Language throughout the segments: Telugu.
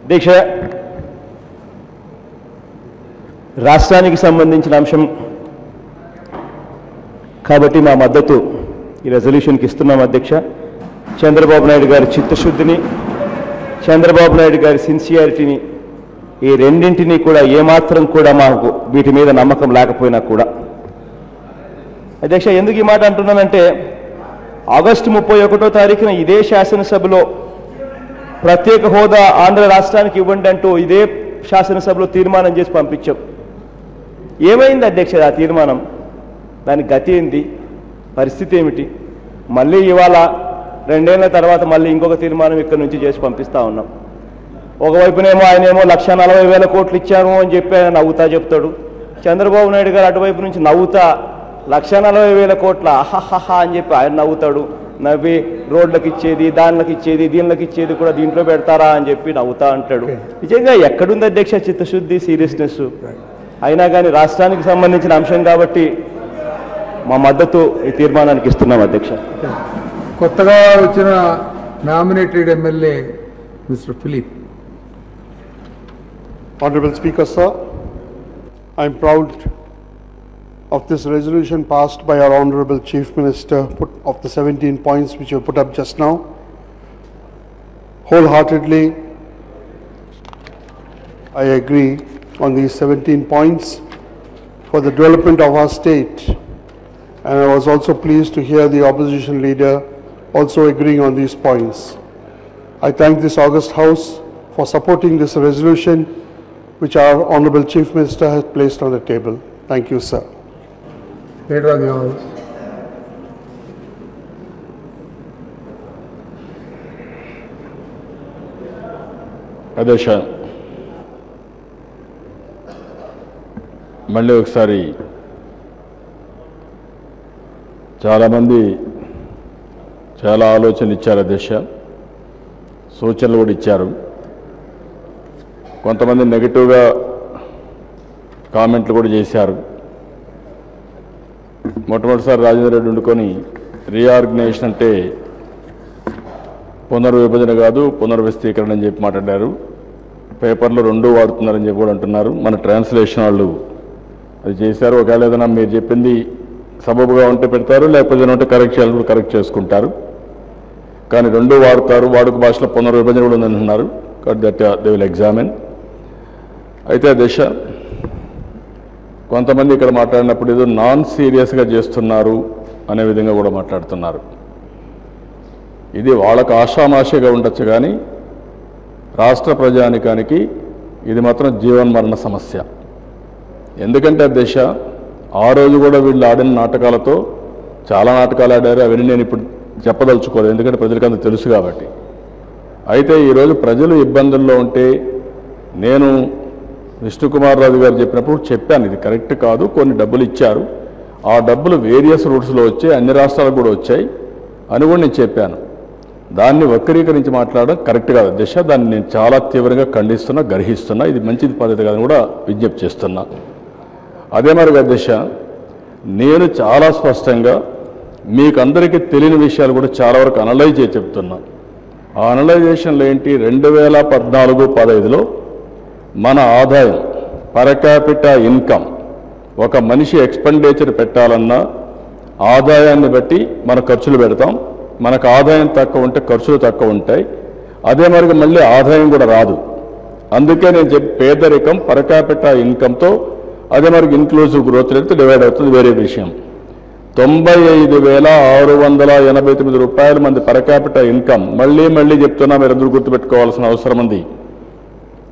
దీక్ష రాష్ట్రానికి సంబంధించిన అంశం కాబట్టి మా మద్దతు ఈ రెజల్యూషన్కి ఇస్తున్నాం అధ్యక్ష. చంద్రబాబు నాయుడు గారి చిత్తశుద్ధిని, చంద్రబాబు నాయుడు గారి సిన్సియారిటీని, ఈ రెండింటినీ కూడా ఏమాత్రం కూడా మాకు వీటి మీద నమ్మకం లేకపోయినా కూడా అధ్యక్ష, ఎందుకు ఈ మాట అంటున్నానంటే ఆగస్టు 31వ తారీఖున ఇదే శాసనసభలో ప్రత్యేక హోదా ఆంధ్ర రాష్ట్రానికి ఇవ్వండి అంటూ ఇదే శాసనసభలో తీర్మానం చేసి పంపించాం. ఏమైంది అధ్యక్ష ఆ తీర్మానం? దాని గతి ఏంది, పరిస్థితి ఏమిటి? మళ్ళీ ఇవాళ 2 ఏళ్ల తర్వాత మళ్ళీ ఇంకొక తీర్మానం ఇక్కడ నుంచి చేసి పంపిస్తూ ఉన్నాం. ఒకవైపునేమో ఆయనేమో 1,40,000 కోట్లు ఇచ్చాను అని చెప్పి ఆయన నవ్వుతా చెప్తాడు. చంద్రబాబు నాయుడు గారు అటువైపు నుంచి నవ్వుతా 1,40,000 కోట్ల అహహహా అని చెప్పి ఆయన నవ్వుతాడు. నవ్వి రోడ్లకు ఇచ్చేది, దానిలకు ఇచ్చేది, దీనిలకు ఇచ్చేది కూడా దీంట్లో పెడతారా అని చెప్పి నవ్వుతా అంటాడు. నిజంగా ఎక్కడుంది అధ్యక్ష చిత్తశుద్ధి, సీరియస్నెస్? అయినా కానీ రాష్ట్రానికి సంబంధించిన అంశం కాబట్టి మా మద్దతు ఈ తీర్మానానికి ఇస్తున్నాం అధ్యక్ష. కొత్తగా వచ్చిన nominated MLA mister Philip. Honorable Speaker, sir, I am proud of this resolution passed by our Honorable Chief Minister of the 17 points which you put up just now. Wholeheartedly, I agree on these 17 points for the development of our state, and I was also pleased to hear the opposition leader also agreeing on these points. I thank this August House for supporting this resolution which our Honorable Chief Minister has placed on the table. Thank you, sir. Leader of the House. అధ్యక్ష, మళ్ళీ ఒకసారి చాలామంది చాలా ఆలోచనలు ఇచ్చారు అధ్యక్ష, సూచనలు కూడా ఇచ్చారు. కొంతమంది నెగిటివ్గా కామెంట్లు కూడా చేశారు. మొట్టమొదటిసారి రాజేంద్ర రెడ్డి ఉండుకొని రీఆర్గనైజేషన్ అంటే పునర్విభజన కాదు పునర్వ్యవస్థీకరణ అని చెప్పి మాట్లాడారు. పేపర్లో 2 వాడుతున్నారని చెప్పి కూడా అంటున్నారు. మన ట్రాన్స్లేషన్ వాళ్ళు అది చేశారు. ఒకవేళ ఏదైనా మీరు చెప్పింది సబబుగా ఉంటే పెడతారు, లేకపోతే ఉంటే కరెక్ట్ చేయాలి కూడా కరెక్ట్ చేసుకుంటారు. కానీ 2 వాడుతారు. వాడుక భాషలో పునర్విభజన కూడా ఉందంటున్నారు. కాబట్టి దట్ దే విల్ ఎగ్జామిన్. అయితే దశ కొంతమంది ఇక్కడ మాట్లాడినప్పుడు ఏదో నాన్ సీరియస్గా చేస్తున్నారు అనే విధంగా కూడా మాట్లాడుతున్నారు. ఇది వాళ్ళకు ఆషామాషిగా ఉండొచ్చు, కానీ రాష్ట్ర ప్రజానికానికి ఇది మాత్రం జీవన్మరణ సమస్య. ఎందుకంటే దశ ఆ రోజు కూడా వీళ్ళు ఆడిన నాటకాలతో చాలా నాటకాలు ఆడారు. అవన్నీ నేను ఇప్పుడు చెప్పదలుచుకోలేదు, ఎందుకంటే ప్రజలకు అంత తెలుసు కాబట్టి. అయితే ఈరోజు ప్రజలు ఇబ్బందుల్లో ఉంటే నేను విష్ణుకుమార్ రాజు గారు చెప్పినప్పుడు చెప్పాను, ఇది కరెక్ట్ కాదు, కొన్ని డబ్బులు ఇచ్చారు, ఆ డబ్బులు వేరియస్ రూట్స్లో వచ్చాయి, అన్ని రాష్ట్రాలకు కూడా వచ్చాయి అని కూడా నేను చెప్పాను. దాన్ని వక్రీకరించి మాట్లాడడం కరెక్ట్ కాదు దిశ. దాన్ని నేను చాలా తీవ్రంగా ఖండిస్తున్నా, గర్హిస్తున్నా. ఇది మంచిది పద్ధతి కాదని కూడా విజ్ఞప్తి చేస్తున్నా. అదే మరిగా దిశ, నేను చాలా స్పష్టంగా మీకు అందరికీ తెలియని విషయాలు కూడా చాలా వరకు అనలైజ్ చేసి చెప్తున్నా. ఆ అనలైజేషన్లో ఏంటి, 2014-15లో మన ఆదాయం పర్ క్యాపిటా ఇన్కమ్, ఒక మనిషి ఎక్స్పెండిచర్ పెట్టాలన్నా ఆదాయాన్ని బట్టి మన ఖర్చులు పెడతాం. మనకు ఆదాయం తక్కువ ఉంటే ఖర్చులు తక్కువ ఉంటాయి. అదే మరిగా మళ్ళీ ఆదాయం కూడా రాదు. అందుకే నేను చెప్పి పేదరికం పర్ క్యాపిటా ఇన్కమ్తో అదే మరికి ఇన్క్లూజివ్ గ్రోత్ రేట్తో డివైడ్ అవుతుంది, వేరే విషయం. 95,689 రూపాయల మంది పర్ క్యాపిటల్ ఇన్కమ్. మళ్ళీ చెప్తున్నా, మీరందరూ గుర్తుపెట్టుకోవాల్సిన అవసరం ఉంది.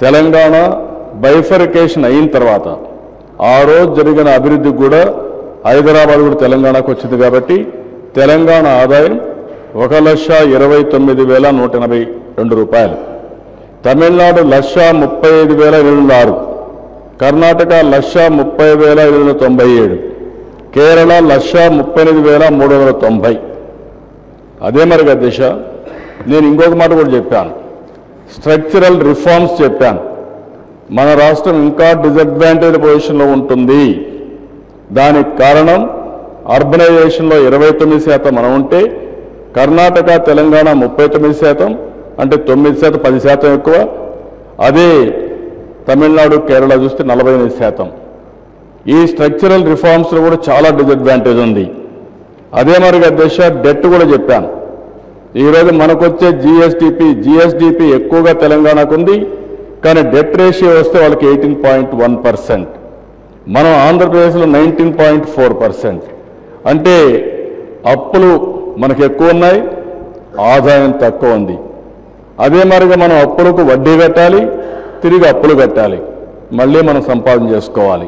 తెలంగాణ బైఫర్కేషన్ అయిన తర్వాత ఆ రోజు జరిగిన అభివృద్ధికి కూడా హైదరాబాద్ కూడా తెలంగాణకు వచ్చింది. కాబట్టి తెలంగాణ ఆదాయం 1,29,182 రూపాయలు, తమిళనాడు 1,35,806, కర్ణాటక 1,30,897, కేరళ 1,38,390. అదే మరిగా దిశ, నేను ఇంకొక మాట కూడా చెప్పాను, స్ట్రక్చరల్ రిఫార్మ్స్ చెప్పాను. మన రాష్ట్రం ఇంకా డిసడ్వాంటేజ్ పొజిషన్లో ఉంటుంది. దానికి కారణం అర్బనైజేషన్లో 29% మనం ఉంటే, కర్ణాటక తెలంగాణ 39%, అంటే 9%, 10% ఎక్కువ. అదే తమిళనాడు, కేరళ చూస్తే 48%. ఈ స్ట్రక్చరల్ రిఫార్మ్స్లో కూడా చాలా డిసడ్వాంటేజ్ ఉంది. అదే మరిగా దేశ డెట్ కూడా చెప్పాను. ఈరోజు మనకొచ్చే జిఎస్డిపి ఎక్కువగా తెలంగాణకు ఉంది, కానీ డెట్ రేషియో వస్తే వాళ్ళకి 18.1%. మనం ఆంధ్రప్రదేశ్లో 19.4%. అంటే అప్పులు మనకు ఎక్కువ ఉన్నాయి, ఆదాయం తక్కువ ఉంది. అదే మరిగా మనం అప్పులకు వడ్డీ కట్టాలి, తిరిగి అప్పులు కట్టాలి, మళ్ళీ మనం సంపాదన చేసుకోవాలి.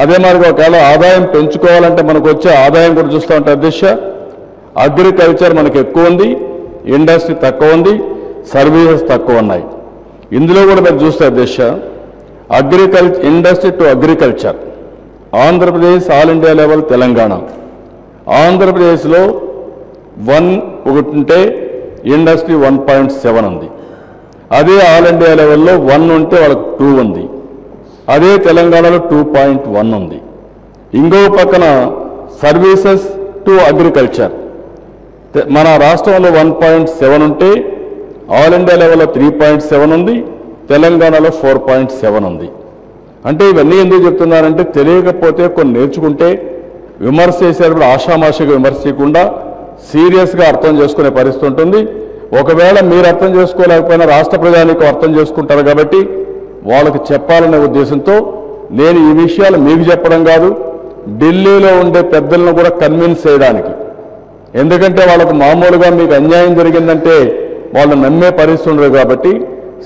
అదే మరిగా ఒకవేళ ఆదాయం పెంచుకోవాలంటే మనకు వచ్చే ఆదాయం కూడా చూస్తూ ఉంటే అధ్యక్ష, అగ్రికల్చర్ మనకు ఎక్కువ ఉంది, ఇండస్ట్రీ తక్కువ ఉంది, సర్వీసెస్ తక్కువ ఉన్నాయి. ఇందులో కూడా మీరు చూస్తే అధ్యక్ష, industry to agriculture Andhra Pradesh all India level Telangana. ఆంధ్రప్రదేశ్లో 1 ఒకటి ఉంటే ఇండస్ట్రీ 1.7 ఉంది. అదే ఆల్ ఇండియా లెవెల్లో 1 ఉంటే వాళ్ళకి 2 ఉంది. అదే తెలంగాణలో 2.1 ఉంది. ఇంకో పక్కన సర్వీసెస్ టు అగ్రికల్చర్ మన రాష్ట్రంలో 1.7 ఉంటే ఆల్ ఇండియా లెవెల్లో 3.7 ఉంది, తెలంగాణలో 4.7 ఉంది. అంటే ఇవన్నీ ఎందుకు చెప్తున్నారంటే తెలియకపోతే కొన్ని నేర్చుకుంటే విమర్శ చేసేటప్పుడు ఆషామాషిగా విమర్శ చేయకుండా సీరియస్గా అర్థం చేసుకునే పరిస్థితి ఉంటుంది. ఒకవేళ మీరు అర్థం చేసుకోలేకపోయినా రాష్ట్ర ప్రజానికి అర్థం చేసుకుంటారు కాబట్టి వాళ్ళకి చెప్పాలనే ఉద్దేశంతో నేను ఈ విషయాలు మీకు చెప్పడం కాదు, ఢిల్లీలో ఉండే పెద్దలను కూడా కన్విన్స్ చేయడానికి. ఎందుకంటే వాళ్ళకు మామూలుగా మీకు అన్యాయం జరిగిందంటే వాళ్ళు నమ్మే పరిస్థితి ఉండదు కాబట్టి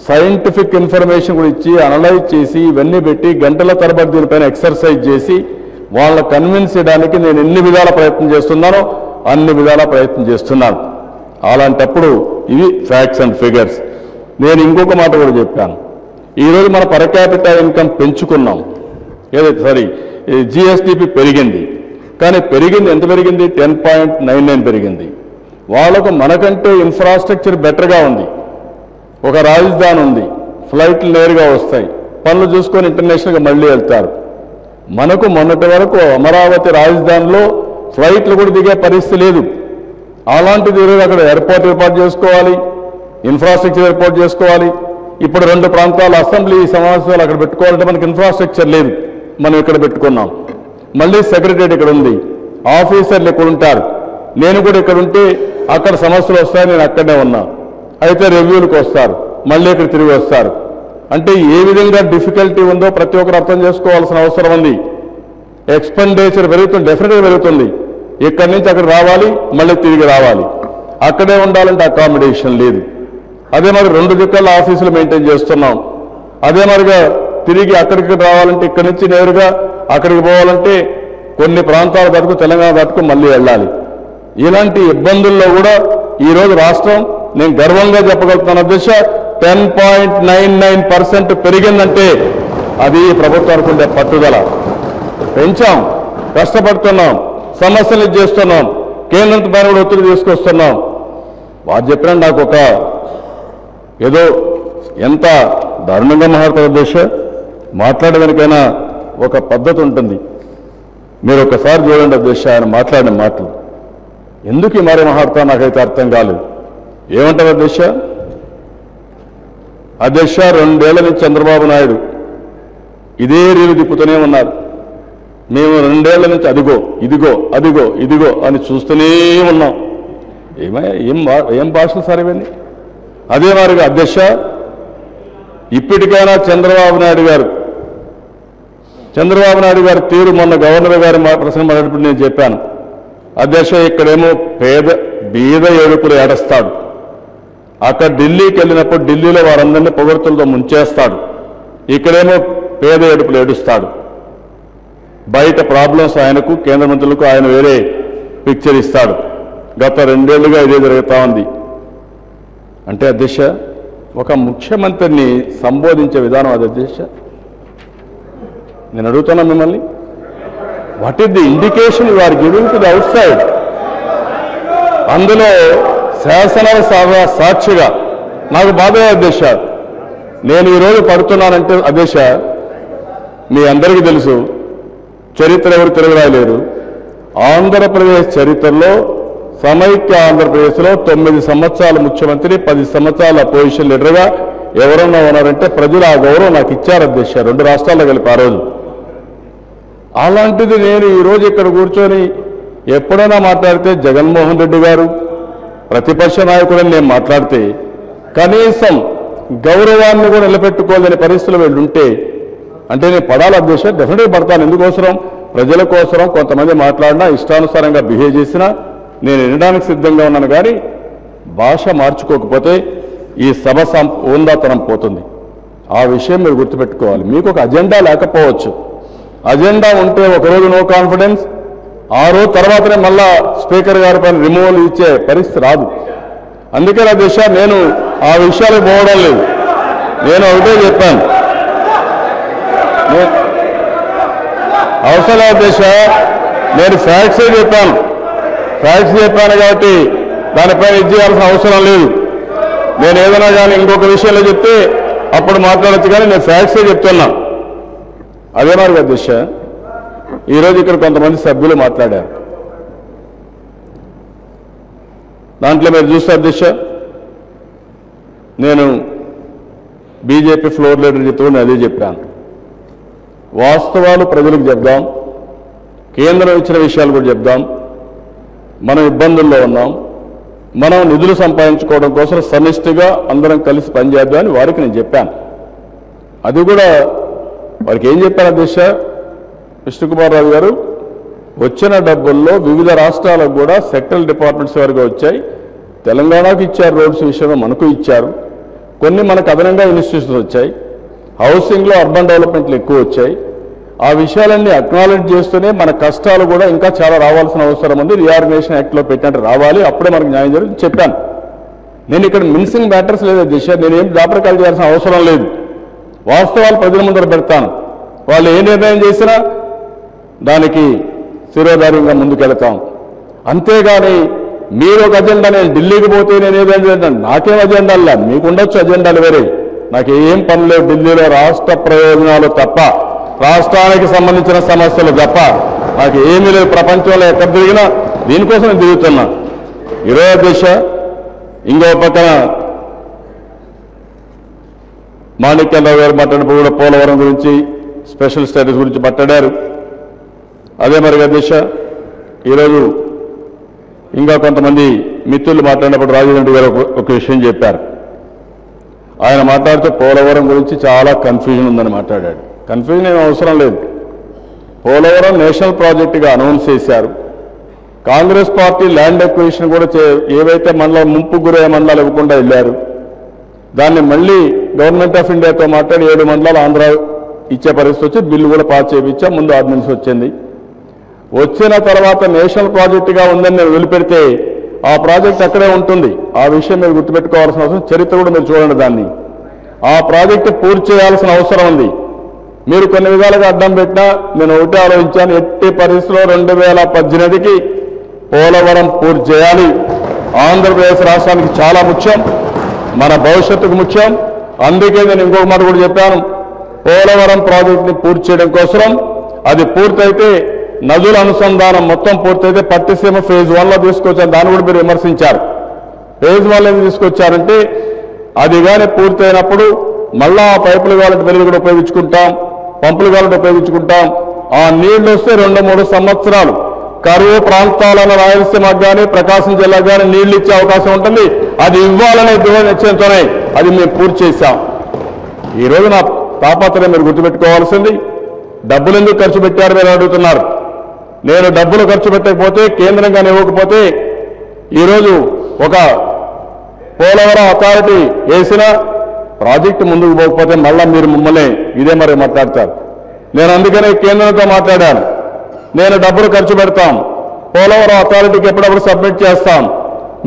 సైంటిఫిక్ ఇన్ఫర్మేషన్ కూడా ఇచ్చి అనలైజ్ చేసి ఇవన్నీ పెట్టి గంటల తరబడి దీనిపైన ఎక్సర్సైజ్ చేసి వాళ్ళ కన్విన్స్ చేయడానికి నేను ఎన్ని విధాల ప్రయత్నం చేస్తున్నానో అన్ని విధాల ప్రయత్నం చేస్తున్నాను. అలాంటప్పుడు ఇవి ఫ్యాక్ట్స్ అండ్ ఫిగర్స్. నేను ఇంకొక మాట కూడా చెప్పాను. ఈరోజు మన పర్ క్యాపిటల్ ఇన్కమ్ పెంచుకున్నాం, ఏదైతే జిఎస్డిపి పెరిగింది, కానీ పెరిగింది ఎంత పెరిగింది? 10.99 పెరిగింది. వాళ్ళకు మనకంటే ఇన్ఫ్రాస్ట్రక్చర్ బెటర్గా ఉంది. ఒక రాజధాని ఉంది, ఫ్లైట్లు నేరుగా వస్తాయి, పనులు చూసుకొని ఇంటర్నేషనల్గా మళ్ళీ వెళ్తారు. మనకు మొన్నటి వరకు అమరావతి రాజధానిలో ఫ్లైట్లు కూడా దిగే పరిస్థితి లేదు. అలాంటిది ఈరోజు అక్కడ ఎయిర్పోర్ట్ ఏర్పాటు చేసుకోవాలి, ఇన్ఫ్రాస్ట్రక్చర్ ఏర్పాటు చేసుకోవాలి. ఇప్పుడు 2 ప్రాంతాల అసెంబ్లీ సమావేశాలు అక్కడ పెట్టుకోవాలంటే మనకి ఇన్ఫ్రాస్ట్రక్చర్ లేదు, మనం ఇక్కడ పెట్టుకున్నాం. మళ్ళీ సెక్రటరియట్ ఇక్కడ ఉంది, ఆఫీసర్లు ఇక్కడ ఉంటారు. నేను కూడా ఇక్కడ ఉంటే అక్కడ సమస్యలు వస్తాయి, నేను అక్కడనే ఉన్నా. అయితే రివ్యూలకు వస్తారు, మళ్ళీ ఇక్కడ తిరిగి వస్తారు. అంటే ఏ విధంగా డిఫికల్టీ ఉందో ప్రతి ఒక్కరు అర్థం చేసుకోవాల్సిన అవసరం ఉంది. ఎక్స్పెండిచర్ పెరుగుతుంది, డెఫినెట్గా పెరుగుతుంది. ఇక్కడి నుంచి అక్కడ రావాలి, మళ్ళీ తిరిగి రావాలి. అక్కడే ఉండాలంటే అకామిడేషన్ లేదు. అదే మరి 2 దిక్కుల ఆఫీసులు మెయింటైన్ చేస్తున్నాం. అదే మరిగా తిరిగి అక్కడికి రావాలంటే ఇక్కడి నుంచి నేరుగా అక్కడికి పోవాలంటే కొన్ని ప్రాంతాల దాటుకు తెలంగాణ దాటుకు మళ్ళీ వెళ్ళాలి. ఇలాంటి ఇబ్బందుల్లో కూడా ఈరోజు రాష్ట్రం నేను గర్వంగా చెప్పగలుగుతాను అధ్యక్ష, 10.99% పెరిగిందంటే అది ప్రభుత్వానికి ఉండే పట్టుదల. పెంచాం, కష్టపడుతున్నాం, సమస్యలు చేస్తున్నాం, కేంద్రం పైన కూడా ఒత్తిడి తీసుకొస్తున్నాం. వారు చెప్పిన నాకు ఒక ఏదో ఎంత దారుణంగా మాట్లాడతారు అధ్యక్ష, మాట్లాడేదానికైనా ఒక పద్ధతి ఉంటుంది. మీరు ఒకసారి చూడండి అధ్యక్ష, ఆయన మాట్లాడిన మాటలు ఎందుకు ఈ మరి మాట్లాడతా నాకైతే అర్థం కాలేదు. ఏమంటారు అధ్యక్ష? 2 ఏళ్ల నుంచి చంద్రబాబు నాయుడు ఇదే రీలు తిప్పుతూనే ఉన్నారు. మేము 2 ఏళ్ల నుంచి అదిగో ఇదిగో అదిగో ఇదిగో అని చూస్తూనే ఉన్నాం. ఏం భాషలు సార్ ఇవన్నీ? అదే మాదిరిగా అధ్యక్ష, ఇప్పటికైనా చంద్రబాబు నాయుడు గారి తీరు మొన్న గవర్నర్ గారి ప్రశ్న మాట్లాడినప్పుడు నేను చెప్పాను అధ్యక్ష, ఇక్కడేమో బీద ఏడుపులు ఏడుస్తాడు, అక్కడ ఢిల్లీకి వెళ్ళినప్పుడు ఢిల్లీలో వారందరినీ పొగడ్తలతో ముంచేస్తాడు, ఇక్కడేమో పేద ఏడుపులు ఏడుస్తాడు. బయట ప్రాబ్లమ్స్ ఆయనకు, కేంద్ర మంత్రులకు ఆయన వేరే పిక్చర్ ఇస్తాడు. గత 2 ఏళ్లుగా ఇదే జరుగుతూ ఉంది. అంటే అధ్యక్ష, ఒక ముఖ్యమంత్రిని సంబోధించే విధానం అది అధ్యక్ష. నేను అడుగుతున్నా మిమ్మల్ని, what is the indication you are giving to the outside? అందులో శాసన సాక్షిగా నాకు బాధ అధ్యక్ష. నేను ఈరోజు పడుతున్నానంటే అధ్యక్ష, మీ అందరికీ తెలుసు, చరిత్ర ఎవరు తిరగరాయలేరు. ఆంధ్రప్రదేశ్ చరిత్రలో సమైక్య ఆంధ్రప్రదేశ్లో 9 సంవత్సరాల ముఖ్యమంత్రి, 10 సంవత్సరాల అపోజిషన్ లీడర్గా ఎవరన్నా ఉన్నారంటే ప్రజలు ఆ గౌరవం నాకు ఇచ్చారు అధ్యక్ష 2 రాష్ట్రాల్లో కలిపి ఆ రోజు. అలాంటిది నేను ఈరోజు ఇక్కడ కూర్చొని ఎప్పుడైనా మాట్లాడితే జగన్మోహన్ రెడ్డి గారు ప్రతిపక్ష నాయకుడని నేను మాట్లాడితే కనీసం గౌరవాన్ని కూడా నిలబెట్టుకోలేని పరిస్థితులు వెళ్ళుంటే అంటే నేను పడాలి అధ్యక్ష, డెఫినెట్గా పడతాను. ఎందుకోసరం? ప్రజల కోసరం. కొంతమంది మాట్లాడినా ఇష్టానుసారంగా బిహేవ్ చేసినా నేను వినడానికి సిద్ధంగా ఉన్నాను. కానీ భాష మార్చుకోకపోతే ఈ సభ ఓందాతనం పోతుంది. ఆ విషయం మీరు గుర్తుపెట్టుకోవాలి. మీకు ఒక అజెండా లేకపోవచ్చు. అజెండా ఉంటే ఒకరోజు నో కాన్ఫిడెన్స్, ఆ రోజు తర్వాతనే మళ్ళా స్పీకర్ గారి పైన రిమూవల్ ఇచ్చే పరిస్థితి రాదు. అందుకే అధ్యక్ష నేను ఆ విషయాలకు పోవడం లేదు. నేను ఒకటే చెప్పాను, అవసరం అధ్యక్ష, నేను ఫ్యాక్ట్సే చెప్పాను. ఫ్యాక్ట్స్ చెప్పాను కాబట్టి దానిపైన ఇది చేయాల్సిన అవసరం లేదు. నేను ఏదైనా కానీ ఇంకొక విషయంలో చెప్తే అప్పుడు మాట్లాడచ్చు, కానీ నేను ఫ్యాక్ట్సే చెప్తున్నా. అదే మరి అధ్యక్ష, ఈరోజు ఇక్కడ కొంతమంది సభ్యులు మాట్లాడారు. దాంట్లో మీరు చూస్తే అధ్యక్ష, నేను బీజేపీ ఫ్లోర్ లీడర్ చెప్తూ అదే చెప్పాను. వాస్తవాలు ప్రజలకు చెప్దాం, కేంద్రం ఇచ్చిన విషయాలు కూడా చెప్దాం. మనం ఇబ్బందుల్లో ఉన్నాం, మనం నిధులు సంపాదించుకోవడం కోసం సమిష్టిగా అందరం కలిసి పనిచేద్దామని వారికి నేను చెప్పాను. అది కూడా వారికి ఏం చెప్పాను అధ్యక్ష, విష్ణుకుమార్ రావు గారు, వచ్చిన డబ్బుల్లో వివిధ రాష్ట్రాలకు కూడా సెక్టరల్ డిపార్ట్మెంట్స్ వరకు వచ్చాయి. తెలంగాణకు ఇచ్చారు, రోడ్స్ విషయంలో మనకు ఇచ్చారు. కొన్ని మనకు అదనంగా ఇన్స్టిట్యూషన్స్ వచ్చాయి. హౌసింగ్లో అర్బన్ డెవలప్మెంట్లు ఎక్కువ వచ్చాయి. ఆ విషయాలన్నీ అక్నాలెడ్జ్ చేస్తూనే మన కష్టాలు కూడా ఇంకా చాలా రావాల్సిన అవసరం ఉంది. రీఆర్గనైజేషన్ యాక్ట్లో పెట్టినట్టు రావాలి, అప్పుడే మనకు న్యాయం జరుగుతుంది చెప్పాను. నేను ఇక్కడ మిన్సింగ్ మ్యాటర్స్ లేదు దిశ, నేనేం దాపరికాలు చేయాల్సిన అవసరం లేదు. వాస్తవాలు ప్రజల ముందర పెడతాను. వాళ్ళు ఏ నిర్ణయం చేసినా దానికి శిరోధార్యంగా ముందుకెళ్తాం. అంతేగాని మీరు ఒక అజెండా, నేను ఢిల్లీకి పోతే నేను ఏదో అజెండా, నాకేం అజెండాలా, మీకు ఉండొచ్చు అజెండాలు వేరే, నాకు ఏం పని లేవు. ఢిల్లీలో రాష్ట్ర ప్రయోజనాలు తప్ప, రాష్ట్రానికి సంబంధించిన సమస్యలు తప్ప నాకు ఏమీ లేదు. ప్రపంచంలో ఎక్కడ తిరిగినా దీనికోసం నేను తిరుగుతున్నా. ఈరోజు దిశ ఇంకో పక్కన మాణిక్యాలరావు గారు మాట్లాడినప్పుడు కూడా పోలవరం గురించి, స్పెషల్ స్టేటస్ గురించి మాట్లాడారు. అదే మరి దిశ ఈరోజు ఇంకా కొంతమంది మిత్రులు మాట్లాడినప్పుడు రాజేంద్ర గారు ఒక విషయం చెప్పారు. ఆయన మాట్లాడుతూ పోలవరం గురించి చాలా కన్ఫ్యూజన్ ఉందని మాట్లాడాడు. కన్ఫ్యూజన్ ఏం అవసరం లేదు. పోలవరం నేషనల్ ప్రాజెక్టుగా అనౌన్స్ చేశారు. కాంగ్రెస్ పార్టీ ల్యాండ్ ఎక్విజిషన్ కూడా ఏవైతే మండలం ముంపు గురయ్యే మండలాలు ఇవ్వకుండా వెళ్ళారు. దాన్ని మళ్ళీ గవర్నమెంట్ ఆఫ్ ఇండియాతో మాట్లాడి 7 మండలాలు ఆంధ్ర ఇచ్చే పరిస్థితి వచ్చి బిల్లు కూడా పాస్ చేయించాం. ముందు ఆర్డినెన్స్ వచ్చింది. వచ్చిన తర్వాత నేషనల్ ప్రాజెక్టుగా ఉందని నేను వదిలిపెడితే ఆ ప్రాజెక్ట్ అక్కడే ఉంటుంది. ఆ విషయం మీరు గుర్తుపెట్టుకోవాల్సిన అవసరం, చరిత్ర కూడా మీరు చూడండి. దాన్ని ఆ ప్రాజెక్టు పూర్తి చేయాల్సిన అవసరం ఉంది. మీరు కొన్ని విధాలుగా అడ్డం పెట్టినా నేను ఒకటే ఆలోచించాను, ఎట్టి పరిస్థితిలో 2018కి పోలవరం పూర్తి చేయాలి. ఆంధ్రప్రదేశ్ రాష్ట్రానికి చాలా ముఖ్యం, మన భవిష్యత్తుకు ముఖ్యం. అందుకే నేను ఇంకొక మాట కూడా చెప్పాను, పోలవరం ప్రాజెక్టుని పూర్తి చేయడం కోసం అది పూర్తయితే నదుల అనుసంధానం మొత్తం పూర్తయితే పట్టిసీమ ఫేజ్ 1లో తీసుకొచ్చారు. దాన్ని కూడా మీరు విమర్శించారు. ఫేజ్ 1 ఎందుకు తీసుకొచ్చారంటే అది కానీ పూర్తయినప్పుడు మళ్ళా ఆ పైపులు కావాలంటే వెలుగు కూడా ఉపయోగించుకుంటాం, పంపులు కావాలంటే ఉపయోగించుకుంటాం. ఆ నీళ్లు వస్తే 2-3 సంవత్సరాలు కరువు ప్రాంతాలను రాయలసీమకు కానీ ప్రకాశం జిల్లాకు కానీ నీళ్లు ఇచ్చే అవకాశం ఉంటుంది. అది ఇవ్వాలనే దృఢ నిశ్చయంతోనే అది మేము పూర్తి చేశాం. ఈరోజు నా తాపత్రయం మీరు గుర్తుపెట్టుకోవాల్సింది, డబ్బులు ఎందుకు ఖర్చు పెట్టారు మీరు అడుగుతున్నారు. నేను డబ్బులు ఖర్చు పెట్టకపోతే, కేంద్రంగా ఇవ్వకపోతే ఈరోజు ఒక పోలవరం అథారిటీ వేసిన ప్రాజెక్టు ముందుకు పోకపోతే మళ్ళా మీరు మమ్మల్ని ఇదే మరి మాట్లాడతారు. నేను అందుకనే కేంద్రంతో మాట్లాడాను. నేను డబ్బులు ఖర్చు పెడతాం, పోలవరం అథారిటీకి ఎప్పుడప్పుడు సబ్మిట్ చేస్తాం,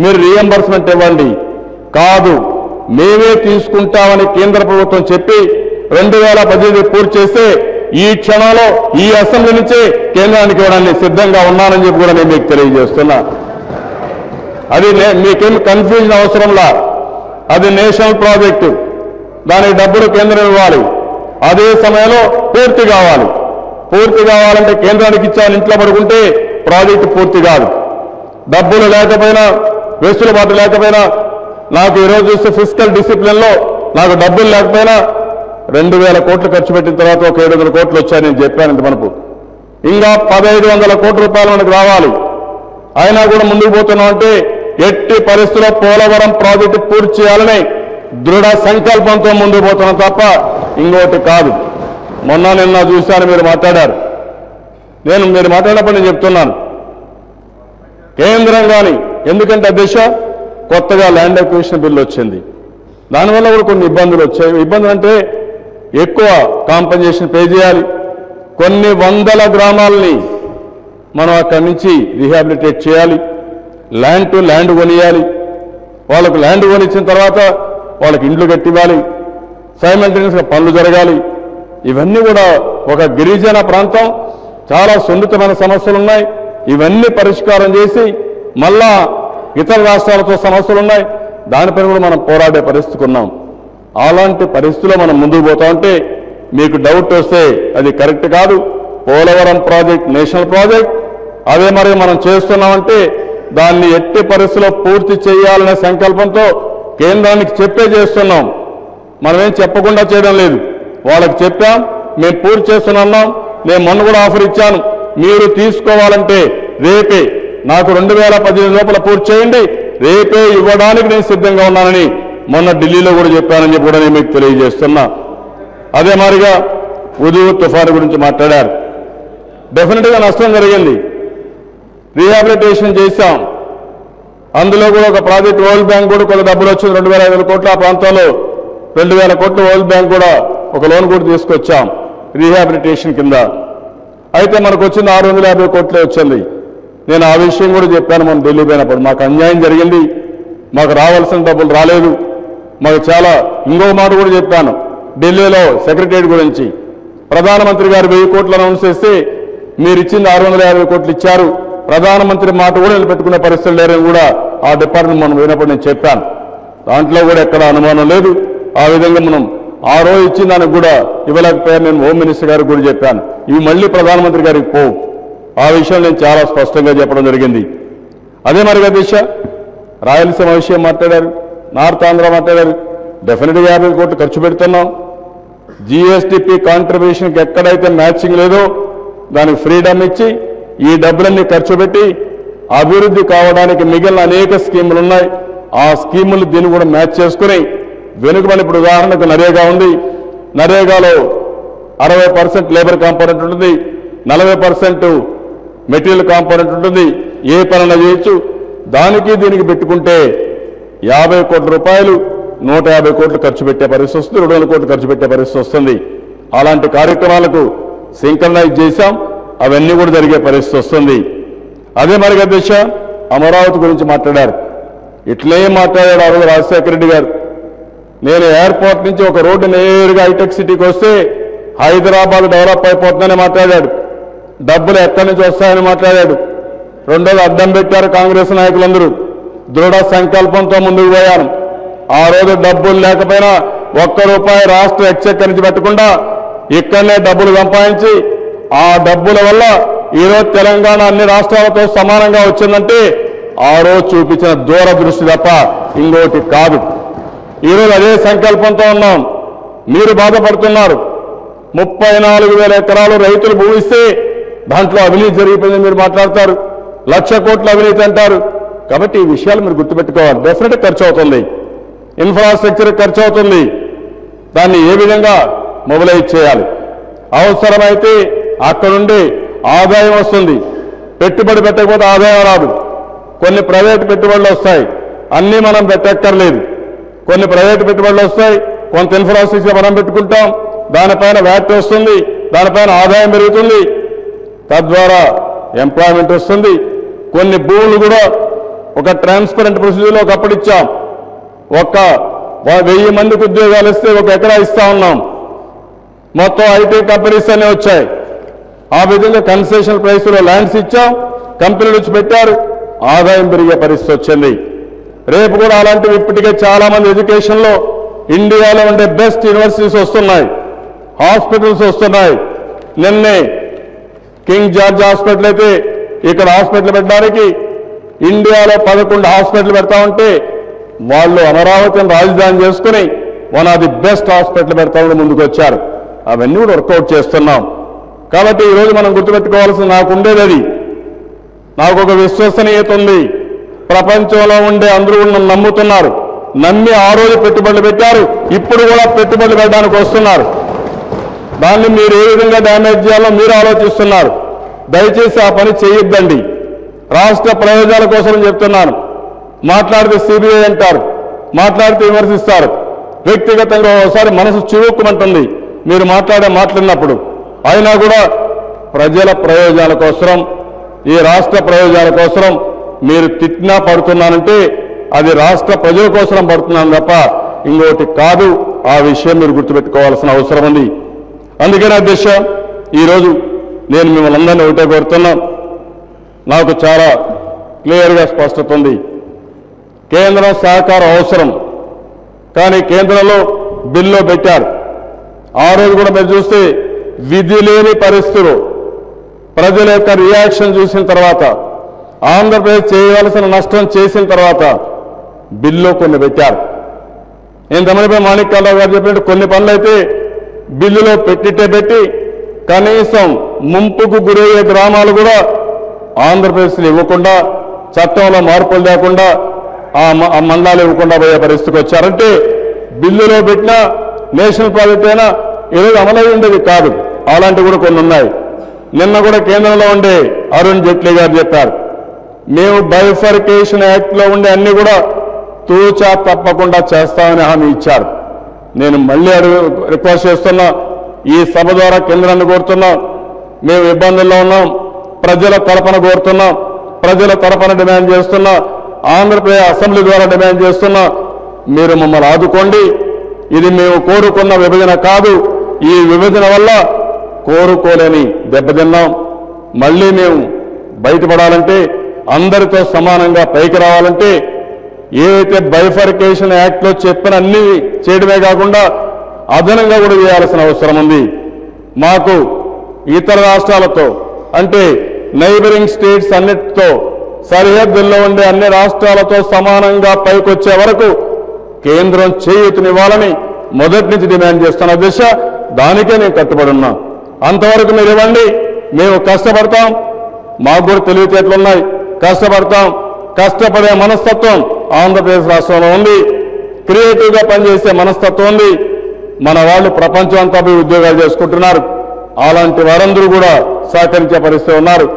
మీరు రీఎంబర్స్మెంట్ ఇవ్వండి. కాదు, మేమే తీసుకుంటామని కేంద్ర ప్రభుత్వం చెప్పి 2018 పూర్తి చేస్తే ఈ క్షణంలో ఈ అసెంబ్లీ నుంచే కేంద్రానికి ఇవ్వడానికి సిద్ధంగా ఉన్నానని చెప్పి కూడా నేను మీకు తెలియజేస్తున్నా. అది మీకేం కన్ఫ్యూజన్ అవసరంలా. అది నేషనల్ ప్రాజెక్టు, దానికి డబ్బులు కేంద్రం ఇవ్వాలి. అదే సమయంలో పూర్తి కావాలి. పూర్తి కావాలంటే కేంద్రానికి ఇచ్చామని ఇంట్లో పడుకుంటే ప్రాజెక్టు పూర్తి కాదు. డబ్బులు లేకపోయినా, వెసులుబాటు లేకపోయినా, నాకు ఈరోజు చూస్తే ఫిజికల్ డిసిప్లిన్లో నాకు డబ్బులు లేకపోయినా 2,000 కోట్లు ఖర్చు పెట్టిన తర్వాత ఒక 700 కోట్లు వచ్చాయని నేను చెప్పాను ఇంత మనకు. ఇంకా 1,500 కోట్ల రూపాయలు మనకు రావాలి. అయినా కూడా ముందుకు పోతున్నాం అంటే ఎట్టి పరిస్థితుల్లో పోలవరం ప్రాజెక్టు పూర్తి చేయాలని దృఢ సంకల్పంతో ముందుకు పోతున్నాం తప్ప ఇంకోటి కాదు. మొన్న నిన్న చూశాను మీరు మాట్లాడారు. మీరు మాట్లాడినప్పుడు నేను చెప్తున్నాను కేంద్రం కానీ, ఎందుకంటే అధ్యక్ష కొత్తగా ల్యాండ్ అక్విజిషన్ బిల్లు వచ్చింది. దానివల్ల కూడా కొన్ని ఇబ్బందులు వచ్చాయి. ఇబ్బందులు అంటే ఎక్కువ కాంపెన్సేషన్ పే చేయాలి. కొన్ని వందల గ్రామాలని మనం అక్కడి నుంచి రీహాబిలిటేట్ చేయాలి. ల్యాండ్ టు ల్యాండ్ కొనియాలి. వాళ్ళకు ల్యాండ్ కొనిచ్చిన తర్వాత వాళ్ళకి ఇండ్లు కట్టివ్వాలి. సైమల్టేనియస్గా పనులు జరగాలి. ఇవన్నీ కూడా ఒక గిరిజన ప్రాంతం, చాలా సున్నితమైన సమస్యలు ఉన్నాయి. ఇవన్నీ పరిష్కారం చేసి మళ్ళా ఇతర రాష్ట్రాలతో సమస్యలు ఉన్నాయి, దానిపైన కూడా మనం పోరాడే పరిస్థితికి ఉన్నాం. అలాంటి పరిస్థితిలో మనం ముందుకు పోతా ఉంటే మీకు డౌట్ వస్తే అది కరెక్ట్ కాదు. పోలవరం ప్రాజెక్ట్ నేషనల్ ప్రాజెక్ట్, అదే మరి మనం చేస్తున్నామంటే దాన్ని ఎట్టి పరిస్థితిలో పూర్తి చేయాలనే సంకల్పంతో కేంద్రానికి చెప్పే చేస్తున్నాం. మనమేం చెప్పకుండా చేయడం లేదు. వాళ్ళకి చెప్పాం, మేము పూర్తి చేస్తున్నాం. నేను మొన్న కూడా ఆఫర్ ఇచ్చాను, మీరు తీసుకోవాలంటే రేపే నాకు 2018 లోపల పూర్తి చేయండి, రేపే ఇవ్వడానికి నేను సిద్ధంగా ఉన్నానని మొన్న ఢిల్లీలో కూడా చెప్పానని చెప్పి కూడా నేను మీకు తెలియజేస్తున్నా. అదే మాదిరిగా ఉదూ తుఫాను గురించి మాట్లాడారు. డెఫినెట్గా నష్టం జరిగింది. రీహాబిలిటేషన్ చేశాం. అందులో కూడా ఒక ప్రాజెక్ట్ వరల్డ్ బ్యాంక్ కూడా కొంత డబ్బులు వచ్చింది, 2,500 కోట్లు. ఆ ప్రాంతంలో 2,000 కోట్లు వరల్డ్ బ్యాంక్ కూడా ఒక లోన్ కూడా తీసుకొచ్చాం రీహాబిలిటేషన్ కింద. అయితే మనకు వచ్చింది 650 కోట్లే వచ్చింది. నేను ఆ విషయం కూడా చెప్పాను మనం ఢిల్లీ పోయినప్పుడు. మాకు అన్యాయం జరిగింది, మాకు రావాల్సిన డబ్బులు రాలేదు. మాకు చాలా ఇంకో మాట కూడా చెప్పాను ఢిల్లీలో సెక్రటరియట్ గురించి. ప్రధానమంత్రి గారు 1000 కోట్లు అనౌన్స్ చేస్తే మీరు ఇచ్చింది 650 కోట్లు ఇచ్చారు. ప్రధానమంత్రి మాట కూడా నిలబెట్టుకునే పరిస్థితులు లేరని కూడా ఆ డిపార్ట్మెంట్ మనం పోయినప్పుడు నేను చెప్పాను. దాంట్లో కూడా ఎక్కడ అనుమానం లేదు. ఆ విధంగా మనం ఆ రోజు ఇచ్చిన దానికి కూడా ఇవ్వలేకపోయాను. నేను హోమ్ మినిస్టర్ గారికి కూడా చెప్పాను, ఇవి మళ్ళీ ప్రధానమంత్రి గారికి పోవు. ఆ విషయం నేను చాలా స్పష్టంగా చెప్పడం జరిగింది. అదే మరిగా దిశ రాయలసీమ విషయం మాట్లాడారు, నార్త్ ఆంధ్ర మాట్లాడారు. డెఫినెట్గా 50 కోట్లు ఖర్చు పెడుతున్నాం. జీఎస్టీపీ కాంట్రిబ్యూషన్కి ఎక్కడైతే మ్యాచింగ్ లేదో దానికి ఫ్రీడమ్ ఇచ్చి ఈ డబ్బులన్నీ ఖర్చు పెట్టి అభివృద్ధి కావడానికి మిగిలిన అనేక స్కీములు ఉన్నాయి. ఆ స్కీములు దీన్ని కూడా మ్యాచ్ చేసుకుని వెనుకబడి, ఇప్పుడు ఉదాహరణకు నరేగా ఉంది. నరేగాలో 60% లేబర్ కాంపోనెంట్ ఉంటుంది, 40% మెటీరియల్ కాంపోనెంట్ ఉంటుంది. ఏ పనులు చేయొచ్చు. దానికి దీనికి పెట్టుకుంటే 50 కోట్ల రూపాయలు 150 కోట్లు ఖర్చు పెట్టే పరిస్థితి వస్తుంది, 200 కోట్లు ఖర్చు పెట్టే పరిస్థితి వస్తుంది. అలాంటి కార్యక్రమాలకు సింక్రనైజ్ చేశాం. అవన్నీ కూడా జరిగే పరిస్థితి వస్తుంది. అదే మరిగా దిశ అమరావతి గురించి మాట్లాడారు. ఇట్లే మాట్లాడాడు ఆ రోజు రాజశేఖర రెడ్డి గారు. నేను ఎయిర్పోర్ట్ నుంచి ఒక రోడ్డు నేరుగా హైటెక్ సిటీకి వస్తే హైదరాబాద్ డెవలప్ అయిపోతుందని మాట్లాడాడు. డబ్బులు ఎక్కడి నుంచి వస్తాయని మాట్లాడాడు. రెండోది అడ్డం పెట్టారు కాంగ్రెస్ నాయకులందరూ. దృఢ సంకల్పంతో ముందుకు పోయాను. ఆ రోజు డబ్బులు లేకపోయినా ₹1 రాష్ట్ర ఎక్స్చెక్కర్ నుంచి పెట్టకుండా ఇక్కడనే డబ్బులు సంపాదించి ఆ డబ్బుల వల్ల ఈరోజు తెలంగాణ అన్ని రాష్ట్రాలతో సమానంగా వచ్చిందంటే ఆ రోజు చూపించిన దూరదృష్టి తప్ప ఇంకోటి కాదు. ఈరోజు అదే సంకల్పంతో ఉన్నాం. మీరు బాధపడుతున్నారు. 34,000 ఎకరాలు రైతులు భూమిస్తే దాంట్లో అవినీతి జరిగిపోయింది మీరు మాట్లాడతారు. 1,00,000 కోట్ల అవినీతి అంటారు. కాబట్టి ఈ విషయాలు మీరు గుర్తుపెట్టుకోవాలి. డెఫినెట్గా ఖర్చు అవుతుంది, ఇన్ఫ్రాస్ట్రక్చర్ ఖర్చు అవుతుంది. దాన్ని ఏ విధంగా మొబిలైజ్ చేయాలి. అవసరమైతే అక్కడ నుండి ఆదాయం వస్తుంది. పెట్టుబడి పెట్టకపోతే ఆదాయం రాదు. కొన్ని ప్రైవేట్ పెట్టుబడులు వస్తాయి, అన్నీ మనం పెట్టక్కర్లేదు. కొన్ని ప్రైవేట్ పెట్టుబడులు వస్తాయి, కొంత ఇన్ఫ్రాస్ట్రక్చర్ మనం పెట్టుకుంటాం, దానిపైన వ్యాట్ వస్తుంది, దానిపైన ఆదాయం పెరుగుతుంది, తద్వారా ఎంప్లాయ్మెంట్ వస్తుంది. కొన్ని భూములు కూడా ఒక ట్రాన్స్పరెంట్ ప్రొసీజర్లో ఒకప్పుడు ఇచ్చాం. 1000 మందికి ఉద్యోగాలు ఇస్తే 1 ఎకరా ఇస్తా ఉన్నాం. మొత్తం ఐటీ కంపెనీస్ అన్నీ వచ్చాయి. ఆ విధంగా కన్సెషన్ ప్రైస్లో ల్యాండ్స్ ఇచ్చాం, కంపెనీలు వచ్చి పెట్టారు, ఆదాయం పెరిగే పరిస్థితి వచ్చింది. రేపు కూడా అలాంటివి ఇప్పటికే చాలా మంది ఎడ్యుకేషన్లో ఇండియాలో ఉండే బెస్ట్ యూనివర్సిటీస్ వస్తున్నాయి, హాస్పిటల్స్ వస్తున్నాయి. నిన్నే కింగ్ జార్జ్ హాస్పిటల్ అయితే ఇక్కడ హాస్పిటల్ పెట్టడానికి ఇండియాలో 11 హాస్పిటల్ పెడతా ఉంటే వాళ్ళు అమరావతిని రాజధాని చేసుకుని one of the best hospital పెడతామని ముందుకు వచ్చారు. అవన్నీ కూడా వర్కౌట్ చేస్తున్నాం. కాబట్టి ఈరోజు మనం గుర్తుపెట్టుకోవాల్సిన నాకు ఉండేది అది. నాకు ఒక విశ్వసనీయత ఉంది. ప్రపంచంలో ఉండే అందరూ నన్ను నమ్ముతున్నారు. నమ్మి ఆ రోజు పెట్టుబడులు పెట్టారు, ఇప్పుడు కూడా పెట్టుబడులు పెట్టడానికి వస్తున్నారు. దాన్ని మీరు ఏ విధంగా డ్యామేజ్ చేయాలో మీరు ఆలోచిస్తున్నారు. దయచేసి ఆ పని చేయొద్దండి. రాష్ట్ర ప్రయోజనాల కోసం చెప్తున్నాను. మాట్లాడితే సిబిఐ అంటారు, మాట్లాడితే విమర్శిస్తారు. వ్యక్తిగతంగా ఒకసారి మనసు చివుక్కుమంటుంది మీరు మాట్లాడే మాట్లాడినప్పుడు. అయినా కూడా ప్రజల ప్రయోజనాల కోసం, ఈ రాష్ట్ర ప్రయోజనాల కోసం మీరు తిట్టినా పడుతున్నానంటే అది రాష్ట్ర ప్రజల కోసం పడుతున్నాను తప్ప ఇంకోటి కాదు. ఆ విషయం మీరు గుర్తుపెట్టుకోవాల్సిన అవసరం ఉంది. అందుకనే అధ్యక్ష, ఈరోజు నేను మిమ్మల్ని అందరినీ ఒకటే కోరుతున్నాం. నాకు చాలా క్లియర్గా స్పష్టత ఉంది. కేంద్రం సహకారం అవసరం, కానీ కేంద్రంలో బిల్లు పెట్టారు. ఆ రోజు కూడా మీరు చూస్తే విధి లేని పరిస్థితులు, ప్రజల యొక్క రియాక్షన్ చూసిన తర్వాత, ఆంధ్రప్రదేశ్ చేయవలసిన నష్టం చేసిన తర్వాత బిల్లు కొన్ని పెట్టారు. నేను తమిళపై మాణిక్యాలరావు గారు చెప్పినట్టు కొన్ని పనులు అయితే బిల్లులో పెట్టి కనీసం ముంపుకు గురయ్యే గ్రామాలు కూడా ఆంధ్రప్రదేశ్లో ఇవ్వకుండా, చట్టంలో మార్పులు లేకుండా ఆ మండలాలు ఇవ్వకుండా పోయే పరిస్థితికి వచ్చారంటే బిల్లులో పెట్టిన నేషనల్ ప్రాజెక్ట్ అయినా ఈరోజు అమలై ఉండేది కాదు. అలాంటివి కూడా కొన్ని ఉన్నాయి. నిన్న కూడా కేంద్రంలో ఉండే అరుణ్ జైట్లీ గారు చెప్పారు, మేము బైఫర్కేషన్ యాక్ట్లో ఉండే అన్ని కూడా తూచా తప్పకుండా చేస్తామని హామీ ఇచ్చారు. నేను మళ్ళీ రిక్వెస్ట్ చేస్తున్నా, ఈ సభ ద్వారా కేంద్రాన్ని కోరుతున్నాం. మేము ఇబ్బందుల్లో ఉన్నాం, ప్రజల తరపున కోరుతున్నాం, ప్రజల తరపున డిమాండ్ చేస్తున్నా, ఆంధ్రప్రదేశ్ అసెంబ్లీ ద్వారా డిమాండ్ చేస్తున్నా, మీరు మమ్మల్ని ఆదుకోండి. ఇది మేము కోరుకున్న విభజన కాదు. ఈ విభజన వల్ల కోరుకోలేని దెబ్బతిన్నాం. మళ్ళీ మేము బయటపడాలంటే, అందరితో సమానంగా పైకి రావాలంటే ఏవైతే బైఫర్కేషన్ యాక్ట్లో చెప్పిన అన్ని చేయడమే కాకుండా అదనంగా కూడా చేయాల్సిన అవసరం ఉంది. మాకు ఇతర రాష్ట్రాలతో అంటే నైబరింగ్ స్టేట్స్ అన్నిటితో సరిహద్దుల్లో ఉండే అన్ని రాష్ట్రాలతో సమానంగా పైకొచ్చే వరకు కేంద్రం చేయూతనివ్వాలని మొదటి నుంచి డిమాండ్ చేస్తున్న దిశ, దానికే నేను కట్టుబడి ఉన్నా. అంతవరకు మీరు ఇవ్వండి, మేము కష్టపడతాం. మాకు కూడా తెలివితేటలున్నాయి, కష్టపడతాం. కష్టపడే మనస్తత్వం ఆంధ్రప్రదేశ్ రాష్ట్రంలో ఉంది. క్రియేటివ్గా పనిచేసే మనస్తత్వం ఉంది. మన వాళ్ళు ప్రపంచం అంతా పోయి ఉద్యోగాలు చేసుకుంటున్నారు. అలాంటి వారందరూ కూడా సహకరించే పరిస్థితి ఉన్నారు.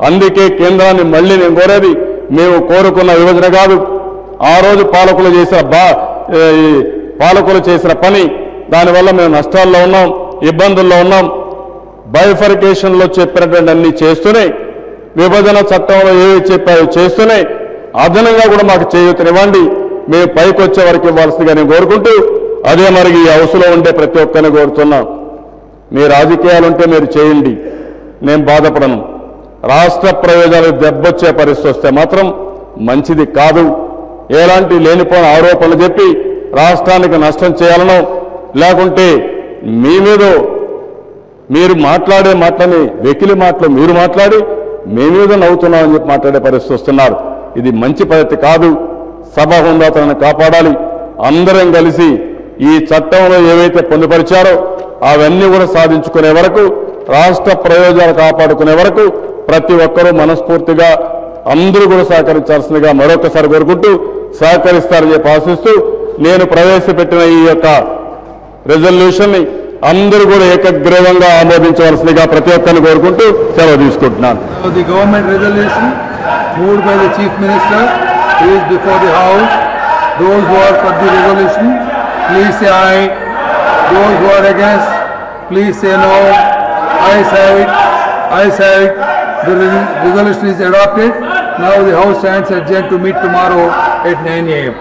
అందుకే కేంద్రాన్ని మళ్ళీ నేను కోరేది, మేము కోరుకున్న విభజన కాదు. ఆ రోజు పాలకులు చేసిన పని, దానివల్ల మేము నష్టాల్లో ఉన్నాం, ఇబ్బందుల్లో ఉన్నాం. బైఫర్కేషన్లో చెప్పినటువంటి అన్ని చేస్తూనే, విభజన చట్టంలో ఏవి చెప్పాయో చేస్తూనే అదనంగా కూడా మాకు చేయూతనివ్వండి. మేము పైకి వచ్చే వరకు ఇవ్వాల్సిందిగా నేను కోరుకుంటూ, అదే మరి ఈ హౌస్లో ఉండే ప్రతి ఒక్కరిని కోరుతున్నాం. మీ రాజకీయాలు ఉంటే మీరు చేయండి, నేను బాధపడను. రాష్ట్ర ప్రయోజనాలు దెబ్బొచ్చే పరిస్థితి వస్తే మాత్రం మంచిది కాదు. ఎలాంటి లేనిపోయిన ఆరోపణలు చెప్పి రాష్ట్రానికి నష్టం చేయాలనో, లేకుంటే మీ మీద మీరు మాట్లాడే మాటని వెకిలి మాటలు మీరు మాట్లాడి మీ మీద నవ్వుతున్నామని చెప్పి మాట్లాడే పరిస్థితి వస్తున్నారు. ఇది మంచి పద్ధతి కాదు. సభ హుందాతనాన్ని కాపాడాలి. అందరం కలిసి ఈ చట్టంలో ఏవైతే పొందుపరిచారో అవన్నీ కూడా సాధించుకునే వరకు, రాష్ట్ర ప్రయోజనాలు కాపాడుకునే వరకు ప్రతి ఒక్కరూ మనస్ఫూర్తిగా అందరూ కూడా సహకరించాల్సిందిగా మరొకసారి కోరుకుంటూ, సహకరిస్తారని చెప్పి ఆశిస్తూ, నేను ప్రవేశపెట్టిన ఈ యొక్క రెజల్యూషన్ని అందరూ కూడా ఏకగ్రీవంగా ఆమోదించవలసిందిగా ప్రతి ఒక్కరిని కోరుకుంటూ సెలవు తీసుకుంటున్నాను. The government resolution moved by the Chief Minister is before the House. Those who are for the resolution, please say aye. Those who are against, please say no. Ayes have it. Ayes have it. The resolution is adopted. Now the House stands adjourned to meet tomorrow at 9 a.m.